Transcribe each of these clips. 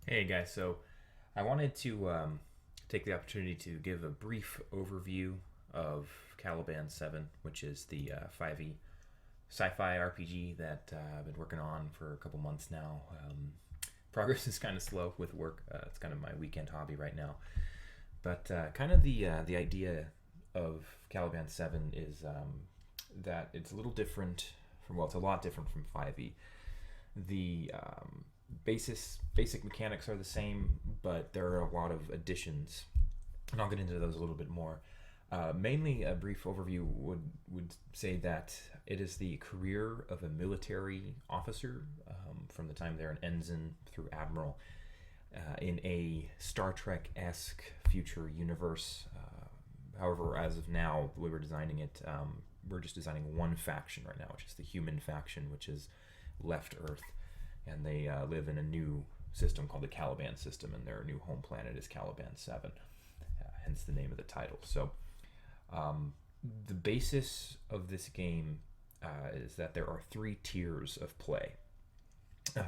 Hey guys, so I wanted to take the opportunity to give a brief overview of Caliban 7, which is the 5e sci-fi RPG that I've been working on for a couple months now. Progress is kind of slow with work. It's kind of my weekend hobby right now. But kind of the idea of Caliban 7 is that it's a little different from, well, it's a lot different from 5e. The basic mechanics are the same, but there are a lot of additions, and I'll get into those a little bit more. Mainly, a brief overview would say that it is the career of a military officer from the time they're an ensign through admiral in a Star Trek esque future universe. However, as of now, the way we're designing it, we're just designing one faction right now, which is the human faction, which has left Earth, and they live in a new system called the Caliban system, and their new home planet is Caliban 7, hence the name of the title. So, the basis of this game is that there are three tiers of play.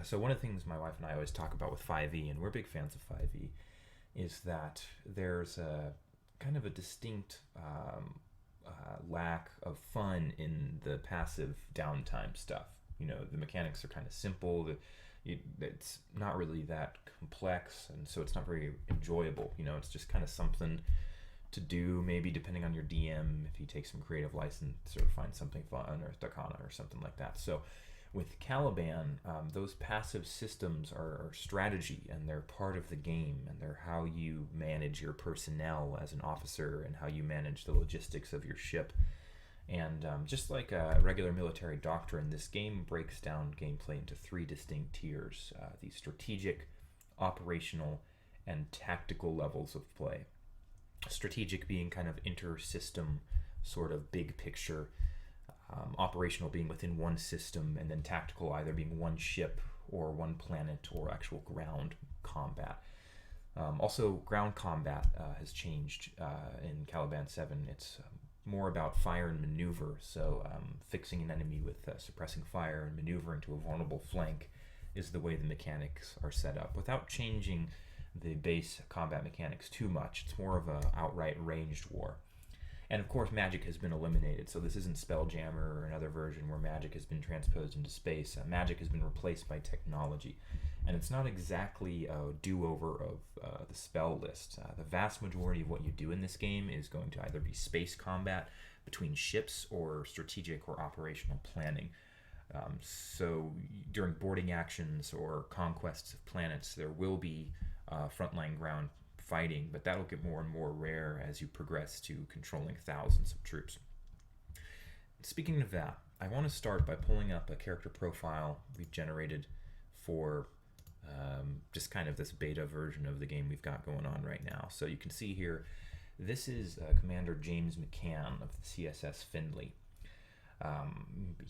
So, one of the things my wife and I always talk about with 5e, and we're big fans of 5e, is that there's a kind of a distinct lack of fun in the passive downtime stuff. You know, the mechanics are kind of simple. It's not really that complex, and so it's not very enjoyable. You know, it's just kind of something to do, maybe depending on your DM, if you take some creative license or find something fun, or Dakana or something like that. So with Caliban, those passive systems are strategy, and they're part of the game, and they're how you manage your personnel as an officer and how you manage the logistics of your ship. And just like a regular military doctrine, this game breaks down gameplay into three distinct tiers: the strategic, operational, and tactical levels of play. Strategic being kind of inter-system, sort of big picture, operational being within one system, and then tactical either being one ship or one planet or actual ground combat. Also, ground combat has changed in Caliban 7. It's more about fire and maneuver, so fixing an enemy with suppressing fire and maneuvering to a vulnerable flank is the way the mechanics are set up, without changing the base combat mechanics too much. It's more of a outright ranged war. And of course, magic has been eliminated, so this isn't Spelljammer or another version where magic has been transposed into space. Magic has been replaced by technology, and it's not exactly a do-over of the spell list. The vast majority of what you do in this game is going to either be space combat between ships or strategic or operational planning. So during boarding actions or conquests of planets, there will be frontline ground fighting, but that'll get more and more rare as you progress to controlling thousands of troops. Speaking of that, I want to start by pulling up a character profile we've generated for just kind of this beta version of the game we've got going on right now. So you can see here, this is Commander James McCann of the CSS Findlay.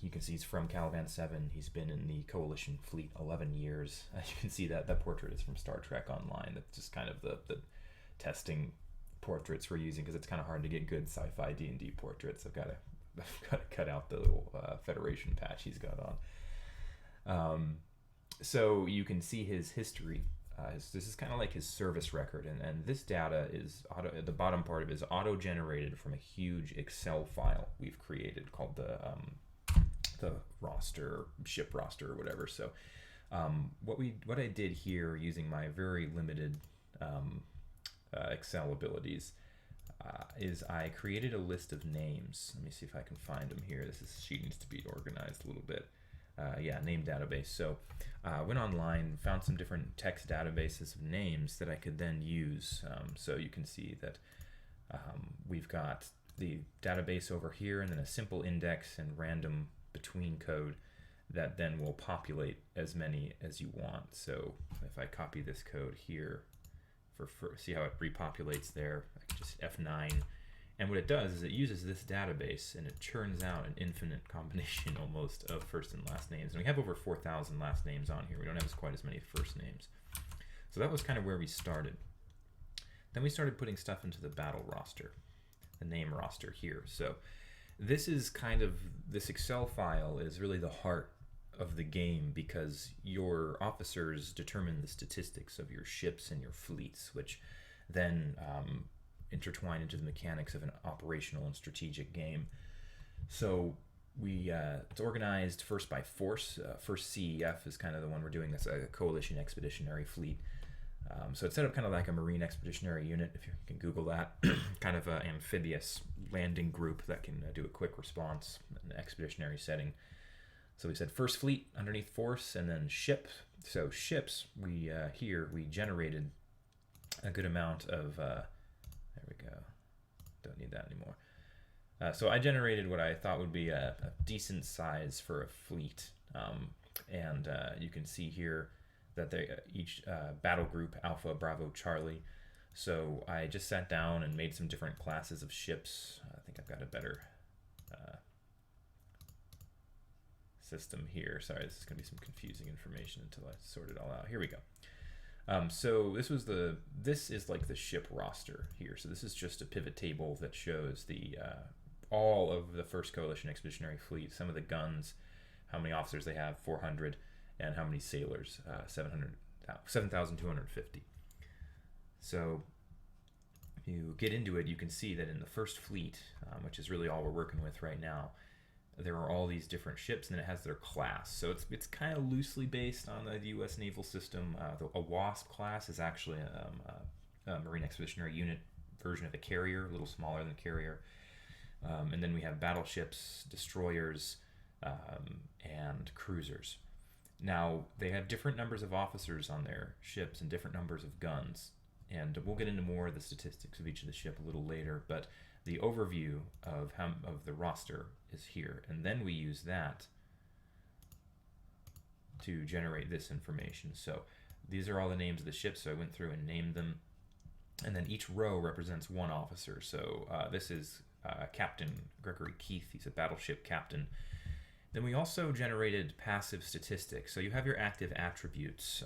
You can see he's from Caliban 7. He's been in the Coalition fleet 11 years. You can see that portrait is from Star Trek Online. That's just kind of the testing portraits we're using, because it's kind of hard to get good sci-fi D&D portraits. I've got to cut out the little Federation patch he's got on. So you can see his history. This is kind of like his service record, and this data is at the bottom part of it is auto-generated from a huge Excel file we've created called the roster, ship roster, or whatever. So what I did here, using my very limited Excel abilities, is I created a list of names. Let me see if I can find them here. This sheet needs to be organized a little bit. Name database. So went online, found some different text databases of names that I could then use. So you can see that we've got the database over here, and then a simple index and random between code that then will populate as many as you want. So if I copy this code here, see how it repopulates there, I can just F9. And what it does is it uses this database, and it churns out an infinite combination almost of first and last names. And we have over 4,000 last names on here. We don't have quite as many first names. So that was kind of where we started. Then we started putting stuff into the battle roster, the name roster here. So this Excel file is really the heart of the game because your officers determine the statistics of your ships and your fleets, which then intertwine into the mechanics of an operational and strategic game. So it's organized first by force. First CEF is kind of the one we're doing. That's a coalition expeditionary fleet. So it's set up kind of like a Marine Expeditionary Unit, if you can Google that. Kind of an amphibious landing group that can do a quick response in an expeditionary setting. So we said first fleet underneath force, and then ship. So ships, we generated a good amount of, there we go, don't need that anymore. So I generated what I thought would be a decent size for a fleet. And you can see here that they each battle group, Alpha, Bravo, Charlie. So I just sat down and made some different classes of ships. I think I've got a better system here. Sorry, this is going to be some confusing information until I sort it all out. Here we go. So this is like the ship roster here. So this is just a pivot table that shows the all of the First Coalition Expeditionary Fleet, some of the guns, how many officers they have, 400, and how many sailors, 7,250. So if you get into it, you can see that in the first fleet, which is really all we're working with right now, there are all these different ships, and then it has their class. So it's kind of loosely based on the U.S. naval system. A WASP class is actually a Marine Expeditionary Unit version of a carrier, a little smaller than a carrier. And then we have battleships, destroyers, and cruisers. Now, they have different numbers of officers on their ships and different numbers of guns. And we'll get into more of the statistics of each of the ship a little later, but the overview of the roster is here. And then we use that to generate this information. So these are all the names of the ships, so I went through and named them. And then each row represents one officer. So this is Captain Gregory Keith. He's a battleship captain. Then we also generated passive statistics. So you have your active attributes,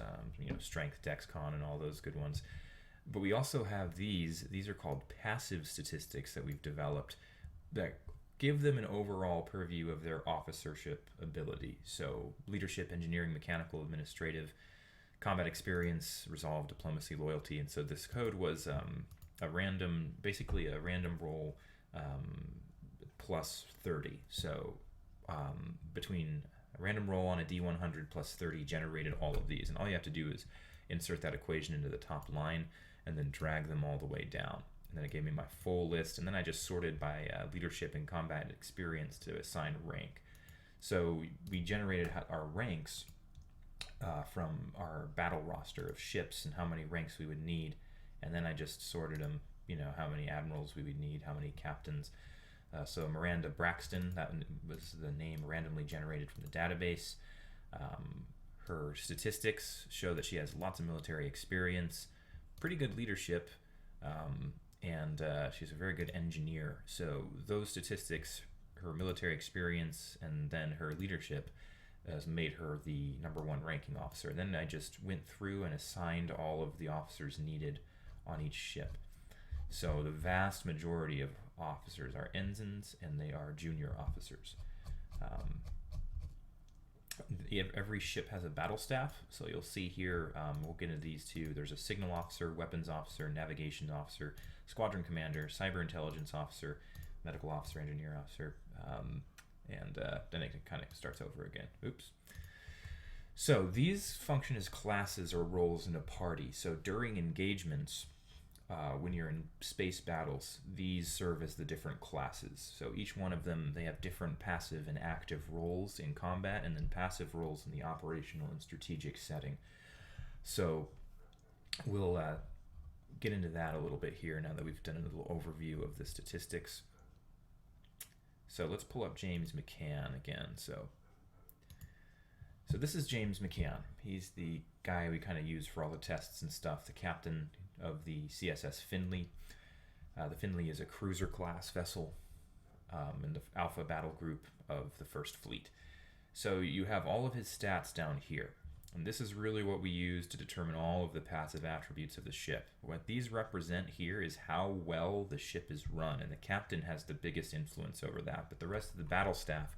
strength, dex, con, and all those good ones. But we also have these are called passive statistics that we've developed that give them an overall purview of their officership ability. So leadership, engineering, mechanical, administrative, combat experience, resolve, diplomacy, loyalty. And so this code was basically a random roll plus 30. So between a random roll on a D100 plus 30 generated all of these. And all you have to do is insert that equation into the top line and then drag them all the way down. And then it gave me my full list, and then I just sorted by leadership and combat experience to assign rank. So we generated our ranks from our battle roster of ships and how many ranks we would need, and then I just sorted them, how many admirals we would need, how many captains. So Miranda Braxton, that was the name randomly generated from the database. Her statistics show that she has lots of military experience, pretty good leadership, and she's a very good engineer. So those statistics, her military experience, and then her leadership has made her the #1 ranking officer. Then I just went through and assigned all of the officers needed on each ship. So the vast majority of officers are ensigns, and they are junior officers. Every ship has a battle staff, so you'll see here, we'll get into these two. There's a signal officer, weapons officer, navigation officer, squadron commander, cyber intelligence officer, medical officer, engineer officer, and then it kind of starts over again. Oops. So these function as classes or roles in a party. So during engagements, when you're in space battles, these serve as the different classes. So each one of them, they have different passive and active roles in combat, and then passive roles in the operational and strategic setting. So we'll get into that a little bit here now that we've done a little overview of the statistics. So let's pull up James McCann again. So this is James McCann. He's the guy we kind of use for all the tests and stuff, the captain of the CSS Finley. The Finley is a cruiser class vessel in the Alpha battle group of the First Fleet. So you have all of his stats down here. And this is really what we use to determine all of the passive attributes of the ship. What these represent here is how well the ship is run, and the captain has the biggest influence over that, but the rest of the battle staff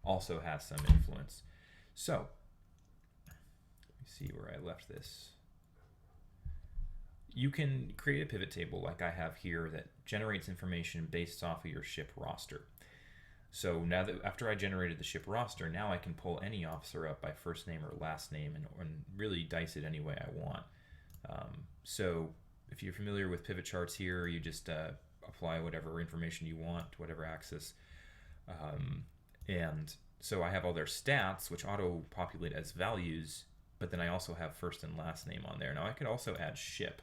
also has some influence. So, let me see where I left this. You can create a pivot table like I have here that generates information based off of your ship roster. So now that after I generated the ship roster, now I can pull any officer up by first name or last name and really dice it any way I want. So if you're familiar with pivot charts here, you just apply whatever information you want to whatever axis. And so I have all their stats, which auto-populate as values, but then I also have first and last name on there. Now I could also add ship,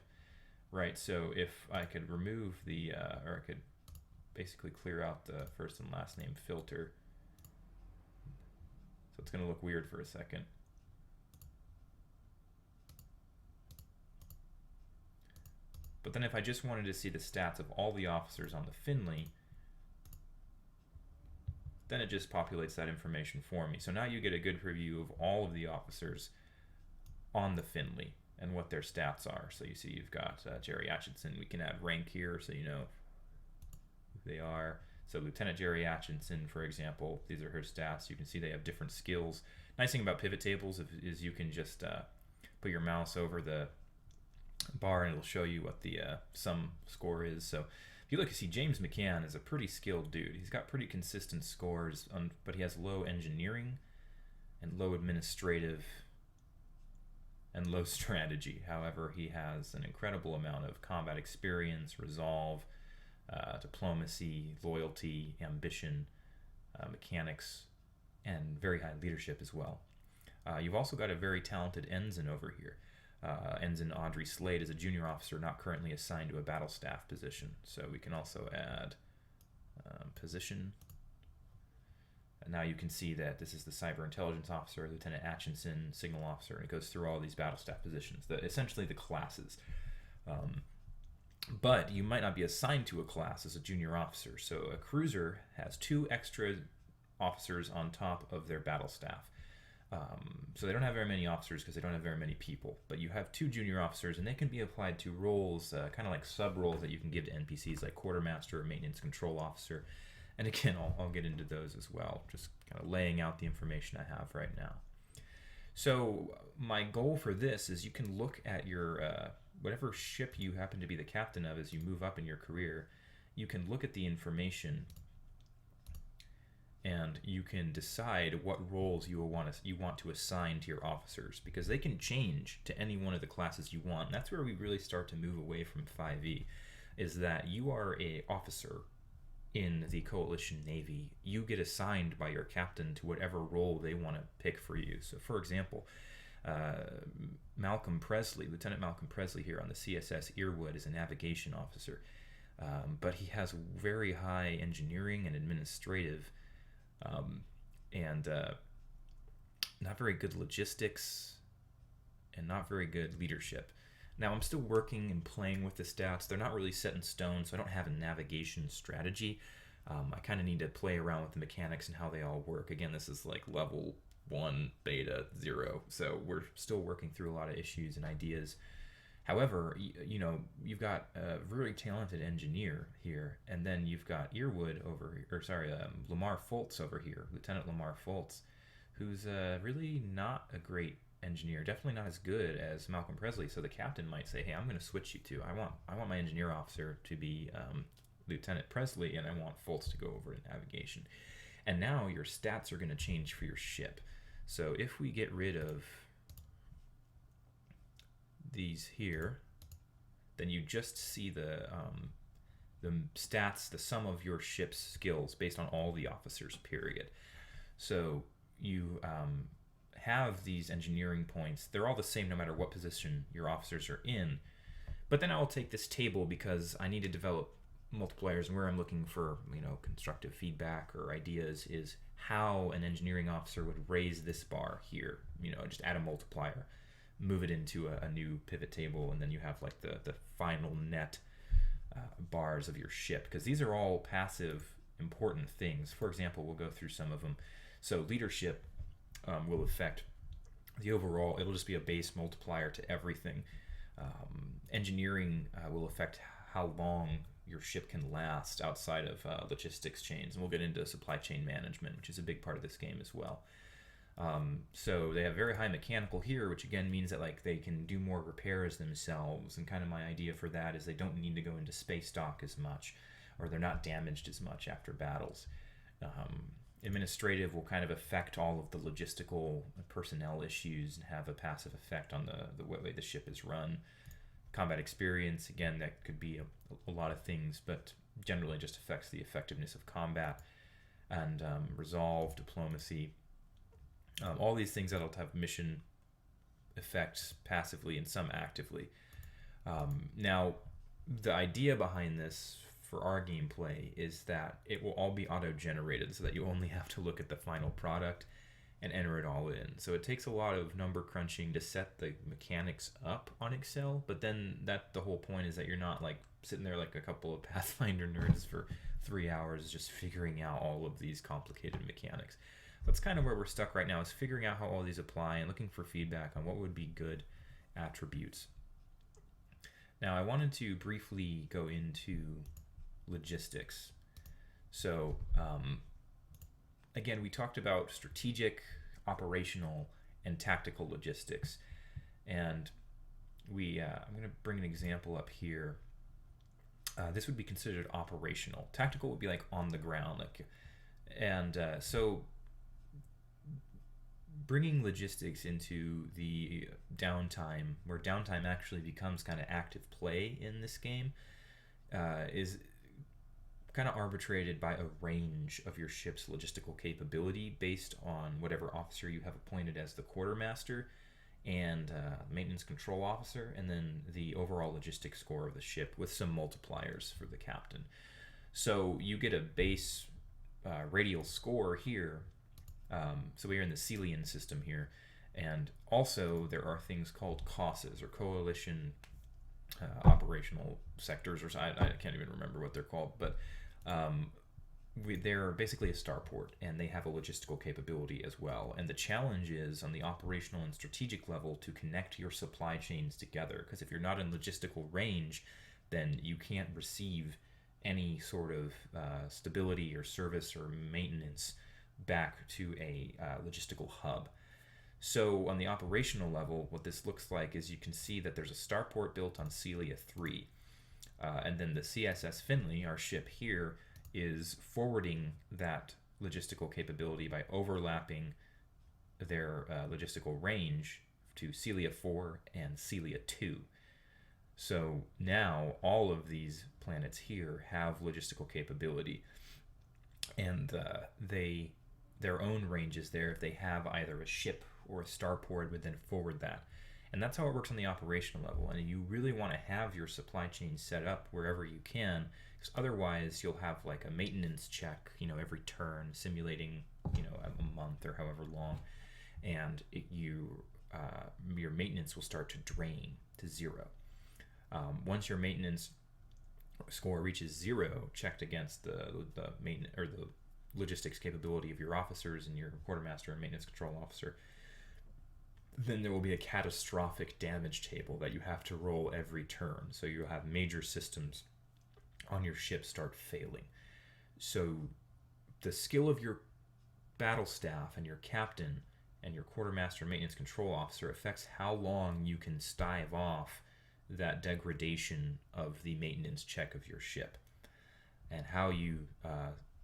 right? So if I could remove the, or I could basically clear out the first and last name filter. So it's going to look weird for a second. But then if I just wanted to see the stats of all the officers on the Finley, then it just populates that information for me. So now you get a good preview of all of the officers on the Finley and what their stats are. So you see you've got Jerry Atchison. We can add rank here so you know who they are. So Lieutenant Jerry Atchison, for example, these are her stats. You can see they have different skills. Nice thing about pivot tables is you can just put your mouse over the bar and it'll show you what the sum score is. So if you look, you see James McCann is a pretty skilled dude. He's got pretty consistent scores, but he has low engineering and low administrative and low strategy. However, he has an incredible amount of combat experience, resolve, diplomacy, loyalty, ambition, mechanics, and very high leadership as well. You've also got a very talented ensign over here. Ensign Audrey Slade is a junior officer not currently assigned to a battle staff position. So we can also add position. And now you can see that this is the cyber intelligence officer, Lieutenant Atchison, signal officer, and it goes through all these battle staff positions, essentially the classes. But you might not be assigned to a class as a junior officer. So a cruiser has 2 extra officers on top of their battle staff. So they don't have very many officers because they don't have very many people. But you have 2 junior officers, and they can be applied to roles, kind of like sub-roles that you can give to NPCs, like quartermaster or maintenance control officer. And again, I'll get into those as well, just kind of laying out the information I have right now. So my goal for this is you can look at your whatever ship you happen to be the captain of as you move up in your career. You can look at the information and you can decide what roles you want to assign to your officers, because they can change to any one of the classes you want. And that's where we really start to move away from 5e, is that you are a officer in the Coalition Navy. You get assigned by your captain to whatever role they want to pick for you. So for example, Malcolm Presley, Lieutenant Malcolm Presley here on the CSS Earwood, is a navigation officer, but he has very high engineering and administrative and not very good logistics and not very good leadership. Now I'm still working and playing with the stats. They're not really set in stone, so I don't have a navigation strategy. I kind of need to play around with the mechanics and how they all work. Again, this is like level 1 beta 0, so we're still working through a lot of issues and ideas. However, you know, you've got a very talented engineer here, and then you've got Earwood Lamar Fultz over here, Lieutenant Lamar Fultz, who's really not a great engineer, definitely not as good as Malcolm Presley. So the captain might say, hey, I'm going to switch you to, I want my engineer officer to be Lieutenant Presley, and I want Fultz to go over to navigation. And now your stats are going to change for your ship. So if we get rid of these here, then you just see the stats, the sum of your ship's skills based on all the officers, period. So you have these engineering points. They're all the same no matter what position your officers are in. But then I'll take this table because I need to develop multipliers, and where I'm looking for, you know, constructive feedback or ideas is how an engineering officer would raise this bar here. You know, just add a multiplier, move it into a new pivot table, and then you have like the final net bars of your ship, because these are all passive important things. For example, we'll go through some of them. So leadership will affect the overall, it'll just be a base multiplier to everything. Engineering will affect how long your ship can last outside of logistics chains, and we'll get into supply chain management, which is a big part of this game as well. So they have very high mechanical here, which again means that like they can do more repairs themselves. And kind of my idea for that is they don't need to go into space dock as much, or they're not damaged as much after battles. Administrative will kind of affect all of the logistical personnel issues and have a passive effect on the way the ship is run. Combat experience, again, that could be a lot of things, but generally just affects the effectiveness of combat. And resolve, diplomacy, all these things that'll have mission effects passively and some actively. Now, the idea behind this for our gameplay is that it will all be auto-generated so that you only have to look at the final product and enter it all in. So it takes a lot of number crunching to set the mechanics up on Excel, but then the whole point is that you're not like sitting there like a couple of Pathfinder nerds for 3 hours just figuring out all of these complicated mechanics. That's kind of where we're stuck right now, is figuring out how all these apply and looking for feedback on what would be good attributes. Now, I wanted to briefly go into logistics. So, again, we talked about strategic, operational, and tactical logistics. And I'm going to bring an example up here. This would be considered operational. Tactical would be like on the ground. So bringing logistics into the downtime, where downtime actually becomes kind of active play in this game, is kind of arbitrated by a range of your ship's logistical capability based on whatever officer you have appointed as the quartermaster and maintenance control officer, and then the overall logistics score of the ship with some multipliers for the captain. So you get a base radial score here. So we are in the Celian system here, and also there are things called COSs, or coalition operational sectors, or I can't even remember what they're called, but they're basically a starport, and they have a logistical capability as well. And the challenge is on the operational and strategic level to connect your supply chains together, because if you're not in logistical range, then you can't receive any sort of stability or service or maintenance back to a logistical hub. So on the operational level, what this looks like is you can see that there's a starport built on Celia 3. And then the CSS Finley, our ship here, is forwarding that logistical capability by overlapping their logistical range to Celia 4 and Celia 2. So now all of these planets here have logistical capability, and their own ranges there. If they have either a ship or a starport, would then forward that. And that's how it works on the operational level. And you really want to have your supply chain set up wherever you can, because otherwise you'll have like a maintenance check, every turn, simulating, a month or however long, and your maintenance will start to drain to zero. Once your maintenance score reaches zero, checked against the maintenance or the logistics capability of your officers and your quartermaster and maintenance control officer, then there will be a catastrophic damage table that you have to roll every turn. So you'll have major systems on your ship start failing. So the skill of your battle staff and your captain and your quartermaster maintenance control officer affects how long you can stave off that degradation of the maintenance check of your ship. And how you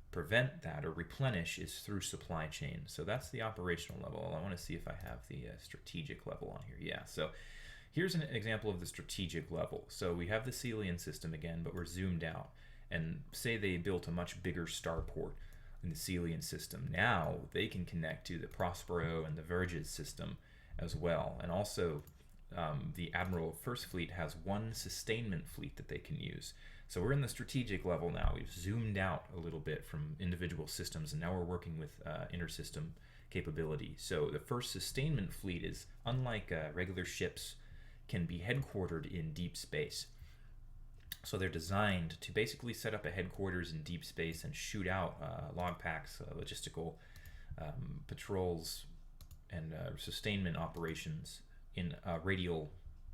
prevent that or replenish is through supply chain. So that's the operational level. I want to see if I have the strategic level on here. Yeah, so here's an example of the strategic level. So we have the Celian system again, but we're zoomed out. And say they built a much bigger starport in the Celian system. Now they can connect to the Prospero and the Verges system as well. And also the Admiral of First Fleet has one sustainment fleet that they can use. So we're in the strategic level now. We've zoomed out a little bit from individual systems, and now we're working with inter-system capability. So the first sustainment fleet is, unlike regular ships, can be headquartered in deep space. So they're designed to basically set up a headquarters in deep space and shoot out log packs, logistical patrols, and sustainment operations in radial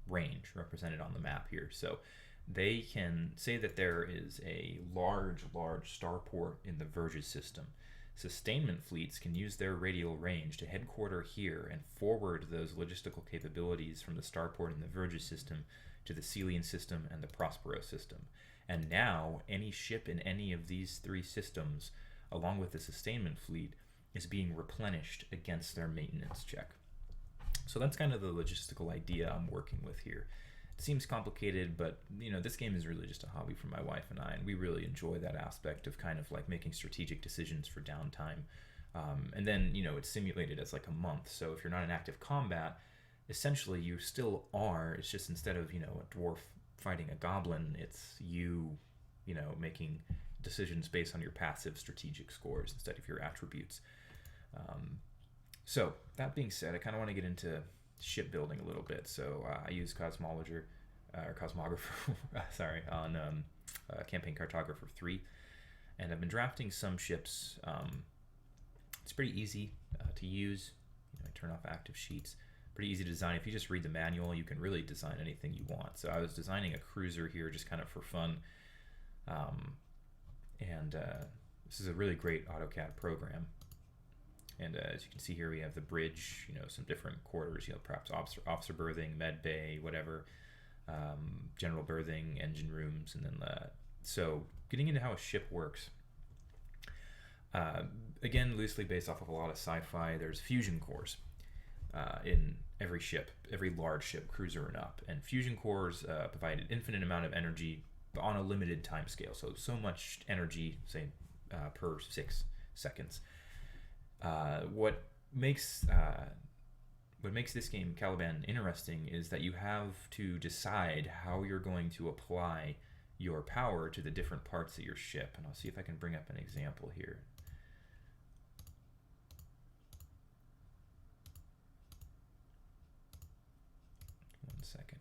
range, represented on the map here. So they can say that there is a large starport in the Verges system. Sustainment fleets can use their radial range to headquarter here and forward those logistical capabilities from the starport in the Verges system to the Celian system and the Prospero system. And now, any ship in any of these three systems, along with the sustainment fleet, is being replenished against their maintenance check. So that's kind of the logistical idea I'm working with here. It seems complicated, but this game is really just a hobby for my wife and I, and we really enjoy that aspect of kind of like making strategic decisions for downtime. And then it's simulated as like a month. So if you're not in active combat, essentially you still are. It's just instead of a dwarf fighting a goblin, it's you making decisions based on your passive strategic scores instead of your attributes. So that being said, I kind of want to get into shipbuilding a little bit. So I use Cosmographer, on Campaign Cartographer 3, and I've been drafting some ships. It's pretty easy to use. I turn off active sheets. Pretty easy to design. If you just read the manual, you can really design anything you want. So I was designing a cruiser here just kind of for fun. This is a really great AutoCAD program. And as you can see here, we have the bridge, some different quarters, perhaps officer berthing, med bay, whatever, general berthing, engine rooms, and then so getting into how a ship works. Again, loosely based off of a lot of sci-fi, there's fusion cores in every ship, every large ship, cruiser and up. And fusion cores provide an infinite amount of energy on a limited time scale. So much energy, say, per 6 seconds. What makes this game Caliban interesting is that you have to decide how you're going to apply your power to the different parts of your ship. And I'll see if I can bring up an example here. One second.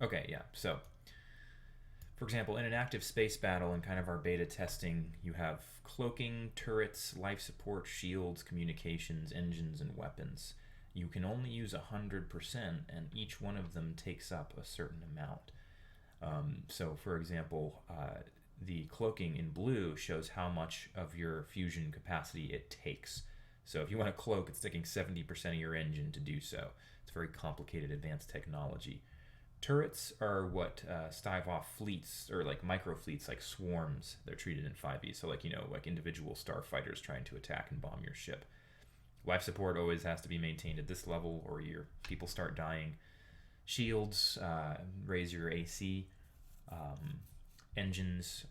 Okay, yeah, so for example, in an active space battle in kind of our beta testing, you have cloaking, turrets, life support, shields, communications, engines, and weapons. You can only use 100%, and each one of them takes up a certain amount. So, for example, the cloaking in blue shows how much of your fusion capacity it takes. So if you want to cloak, it's taking 70% of your engine to do so. It's very complicated advanced technology. Turrets are what stave off fleets, or like micro fleets, like swarms. They're treated in 5e, so like individual starfighters trying to attack and bomb your ship. Life support always has to be maintained at this level, or your people start dying. Shields raise your AC. Engines,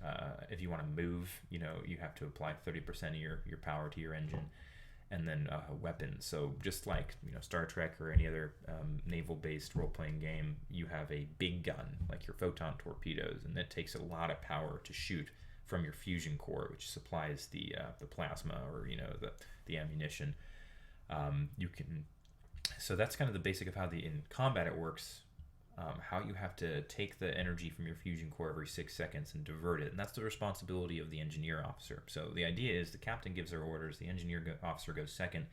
if you want to move, you have to apply 30% of your power to your engine. And then weapons. So just like Star Trek or any other naval-based role-playing game, you have a big gun like your photon torpedoes, and that takes a lot of power to shoot from your fusion core, which supplies the plasma or the ammunition. So that's kind of the basic of how in combat it works. How you have to take the energy from your fusion core every 6 seconds and divert it. And that's the responsibility of the engineer officer. So the idea is the captain gives their orders, the engineer officer goes second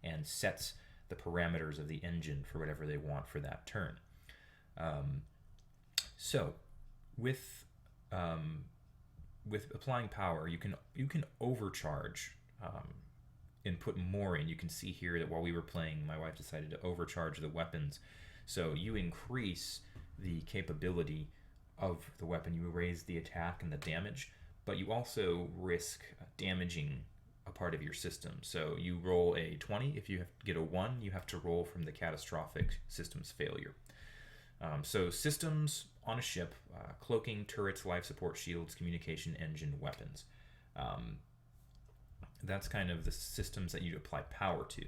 and sets the parameters of the engine for whatever they want for that turn. So with applying power, you can overcharge and put more in. You can see here that while we were playing, my wife decided to overcharge the weapons. So you increase the capability of the weapon, you raise the attack and the damage, but you also risk damaging a part of your system. So you roll a 20. If you get a 1, you have to roll from the catastrophic systems failure. So systems on a ship, cloaking, turrets, life support, shields, communication, engine, weapons. That's kind of the systems that you apply power to.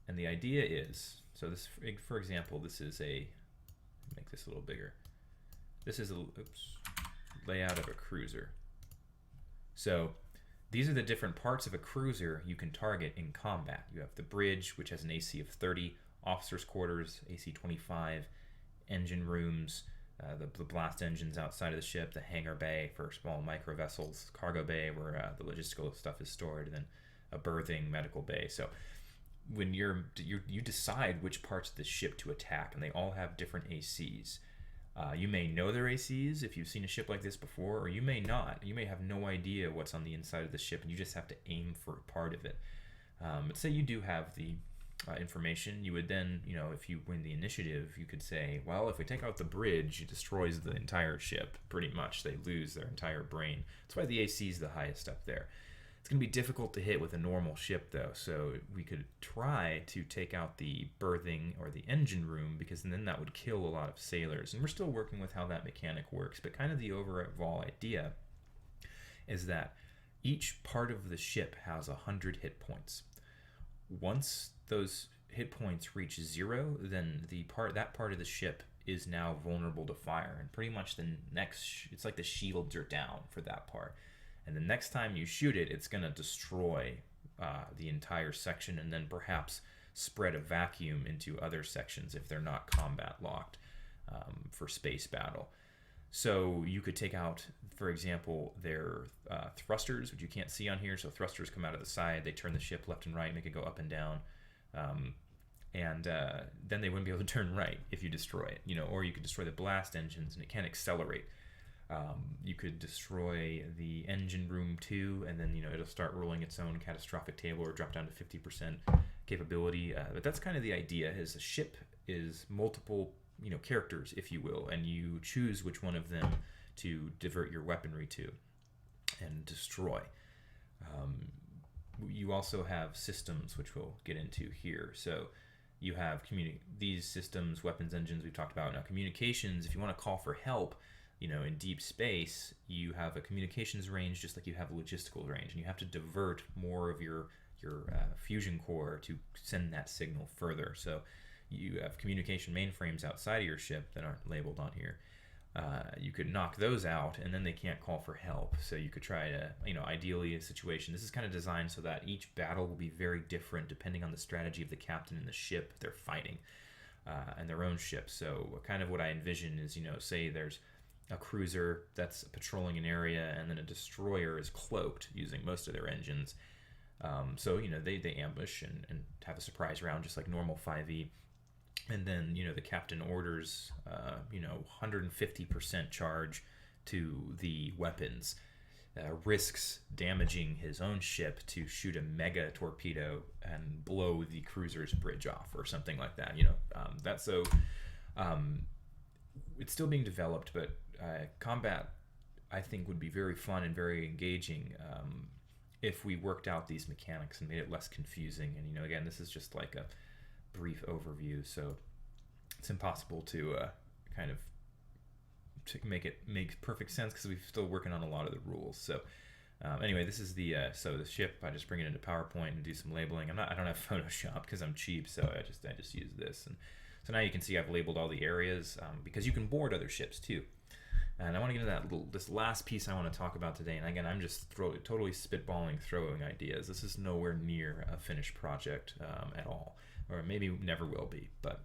And the idea is, so this, for example, this is make this a little bigger. This is a layout of a cruiser. So these are the different parts of a cruiser you can target in combat. You have the bridge, which has an AC of 30, officers' quarters, AC 25, engine rooms, the blast engines outside of the ship, the hangar bay for small micro vessels, cargo bay where the logistical stuff is stored, and then a berthing medical bay. So when you decide which parts of the ship to attack, and they all have different ACs. You may know their ACs if you've seen a ship like this before, or you may not. You may have no idea what's on the inside of the ship, and you just have to aim for part of it. But say you do have the information, you would then, if you win the initiative, you could say, well, if we take out the bridge, it destroys the entire ship, pretty much. They lose their entire brain. That's why the AC is the highest up there. It's going to be difficult to hit with a normal ship, though, so we could try to take out the berthing or the engine room, because then that would kill a lot of sailors. And we're still working with how that mechanic works, but kind of the overall idea is that each part of the ship has 100 hit points. Once those hit points reach 0, then that part of the ship is now vulnerable to fire, and pretty much it's like the shields are down for that part. And the next time you shoot it, it's going to destroy the entire section, and then perhaps spread a vacuum into other sections if they're not combat locked for space battle. So you could take out, for example, their thrusters, which you can't see on here. So thrusters come out of the side, they turn the ship left and right, make it go up and down. And then they wouldn't be able to turn right if you destroy it, or you could destroy the blast engines, and it can accelerate. You could destroy the engine room too, and then it'll start rolling its own catastrophic table or drop down to 50% capability. But that's kind of the idea: is a ship is multiple characters, if you will, and you choose which one of them to divert your weaponry to and destroy. You also have systems, which we'll get into here. So you have these systems, weapons engines we've talked about. Now communications, if you want to call for help, in deep space, you have a communications range just like you have a logistical range, and you have to divert more of your fusion core to send that signal further. So you have communication mainframes outside of your ship that aren't labeled on here. You could knock those out, and then they can't call for help. So you could try to, ideally a situation. This is kind of designed so that each battle will be very different depending on the strategy of the captain and the ship they're fighting, and their own ship. So kind of what I envision is, say there's a cruiser that's patrolling an area, and then a destroyer is cloaked using most of their engines. So they ambush and have a surprise round just like normal 5e. And then, the captain orders, 150% charge to the weapons, risks damaging his own ship to shoot a mega torpedo and blow the cruiser's bridge off or something like that. It's still being developed, but combat, I think, would be very fun and very engaging if we worked out these mechanics and made it less confusing. And, again, this is just like a brief overview, so it's impossible to make perfect sense because we're still working on a lot of the rules. So anyway, this is the ship. I just bring it into PowerPoint and do some labeling. I don't have Photoshop because I'm cheap, so I just use this. And so now you can see I've labeled all the areas because you can board other ships too. And I want to get into this last piece I want to talk about today. And again, I'm just totally spitballing, throwing ideas. This is nowhere near a finished project at all, or maybe never will be, but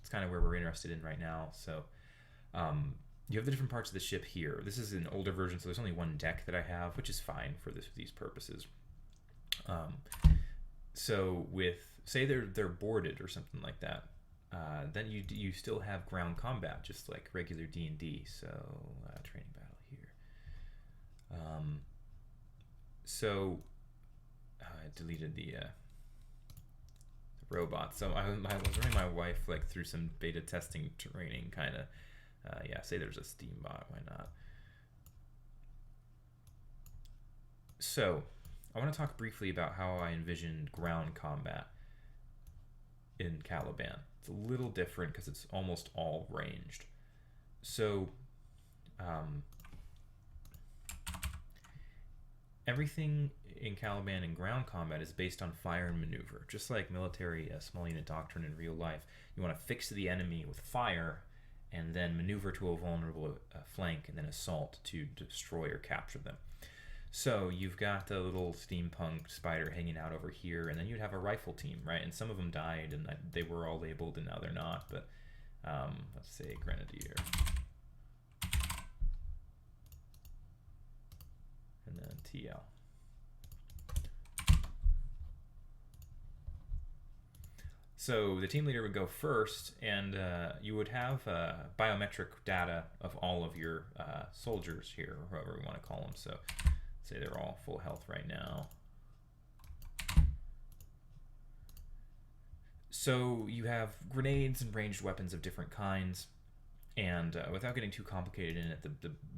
it's kind of where we're interested in right now. So you have the different parts of the ship here. This is an older version, so there's only one deck that I have, which is fine for these purposes. So say they're boarded or something like that, then you still have ground combat, just like regular D&D. So training battle here. So I deleted the robot. So I was running my wife through some beta testing training, kind of. Say there's a Steam bot, why not? So I want to talk briefly about how I envisioned ground combat in Caliban. It's a little different because it's almost all ranged. So everything in Caliban in ground combat is based on fire and maneuver, just like military small unit doctrine in real life. You want to fix the enemy with fire and then maneuver to a vulnerable flank and then assault to destroy or capture them. So you've got the little steampunk spider hanging out over here, and then you'd have a rifle team, right? And some of them died, and they were all labeled, and now they're not. But let's say grenadier, and then TL. So the team leader would go first, and you would have biometric data of all of your soldiers here, or whoever we want to call them. So say they're all full health right now. So you have grenades and ranged weapons of different kinds, and without getting too complicated in it,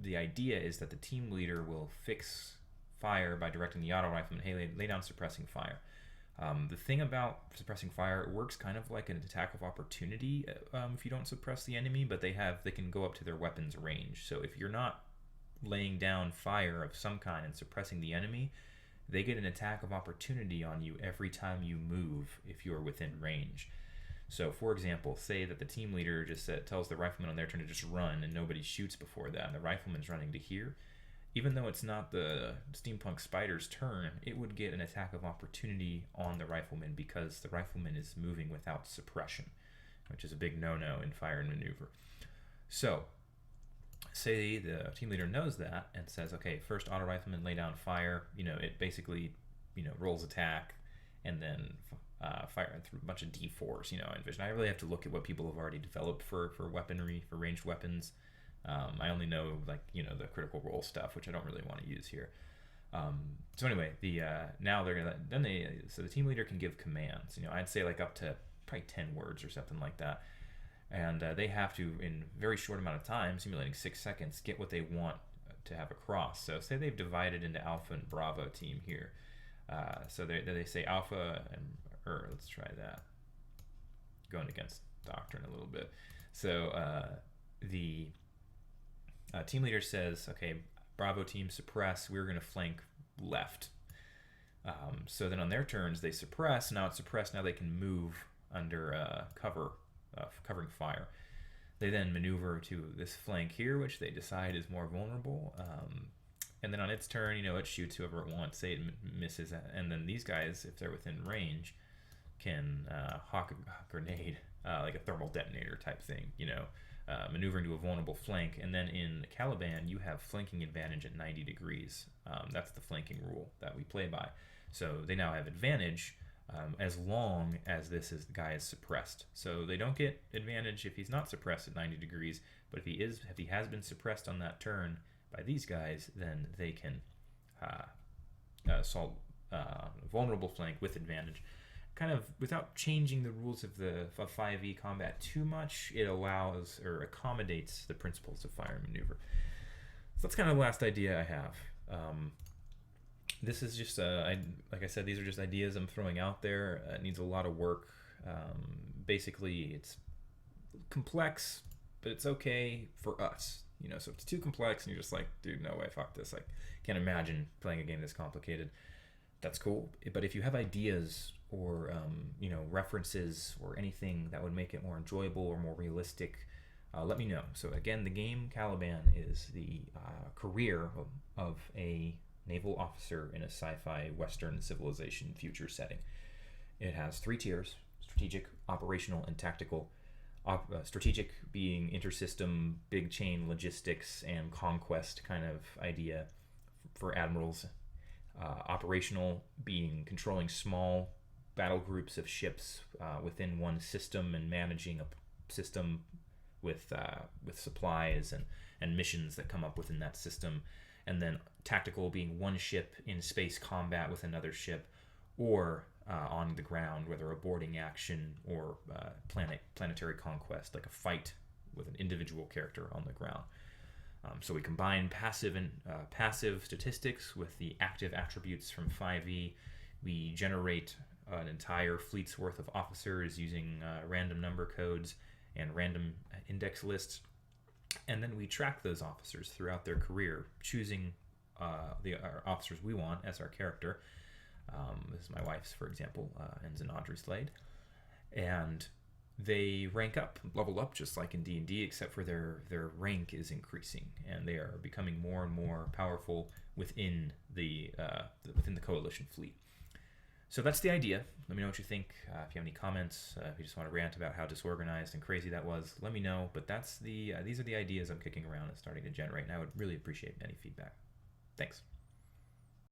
the idea is that the team leader will fix fire by directing the auto rifleman, hey, lay down suppressing fire. The thing about suppressing fire, it works kind of like an attack of opportunity if you don't suppress the enemy, but they can go up to their weapons range. So if you're not laying down fire of some kind and suppressing the enemy, they get an attack of opportunity on you every time you move if you're within range. So for example, say that the team leader just tells the rifleman on their turn to just run and nobody shoots before that, and the rifleman's running to here. Even though it's not the steampunk spider's turn, it would get an attack of opportunity on the rifleman because the rifleman is moving without suppression, which is a big no-no in fire and maneuver. So, say the team leader knows that and says, okay, first auto rifleman lay down fire. It basically, rolls attack and then fire through a bunch of D4s. I envision. I really have to look at what people have already developed for weaponry, for ranged weapons. I only know the critical role stuff, which I don't really want to use here. So anyway, so the team leader can give commands. I'd say like up to probably 10 words or something like that, and they have to, in a very short amount of time, simulating 6 seconds, get what they want to have across. So say they've divided into Alpha and Bravo team here. So they say Alpha or let's try that. Going against doctrine a little bit. So the team leader says, okay, Bravo team suppress, we're going to flank left. So then on their turns, they suppress. Now it's suppressed. Now they can move under covering fire. They then maneuver to this flank here, which they decide is more vulnerable. And then on its turn, it shoots whoever it wants. Say it misses. And then these guys, if they're within range, can hawk a grenade, like a thermal detonator type thing, maneuvering to a vulnerable flank. And then in Caliban, you have flanking advantage at 90 degrees. That's the flanking rule that we play by. So they now have advantage as long as the guy is suppressed. So they don't get advantage if he's not suppressed at 90 degrees, but if he has been suppressed on that turn by these guys, then they can assault a vulnerable flank with advantage. Kind of without changing the rules of 5e combat too much, it allows or accommodates the principles of fire and maneuver. So that's kind of the last idea I have. This is just, like I said, these are just ideas I'm throwing out there. It needs a lot of work. Basically, it's complex, but it's okay for us. So if it's too complex and you're just like, dude, no way, fuck this. I can't imagine playing a game this complicated. That's cool. But if you have ideas or references or anything that would make it more enjoyable or more realistic, let me know. So again, the game Caliban is the career of a naval officer in a sci-fi Western civilization future setting. It has 3 tiers: strategic, operational, and tactical. Strategic being intersystem, big chain logistics, and conquest kind of idea for admirals. Operational being controlling small battle groups of ships within one system and managing a system with supplies and missions that come up within that system. And then tactical being one ship in space combat with another ship, or on the ground, whether a boarding action or planetary conquest, like a fight with an individual character on the ground. So we combine passive statistics with the active attributes from 5e. We generate an entire fleet's worth of officers using random number codes and random index lists. And then we track those officers throughout their career, choosing the officers we want as our character. This is my wife's, for example, Ensign Audrey Slade. And they rank up, level up, just like in D&D, except for their rank is increasing, and they are becoming more and more powerful within the coalition fleet. So that's the idea. Let me know what you think. If you have any comments, if you just want to rant about how disorganized and crazy that was, let me know. But these are the ideas I'm kicking around and starting to generate, and I would really appreciate any feedback. Thanks.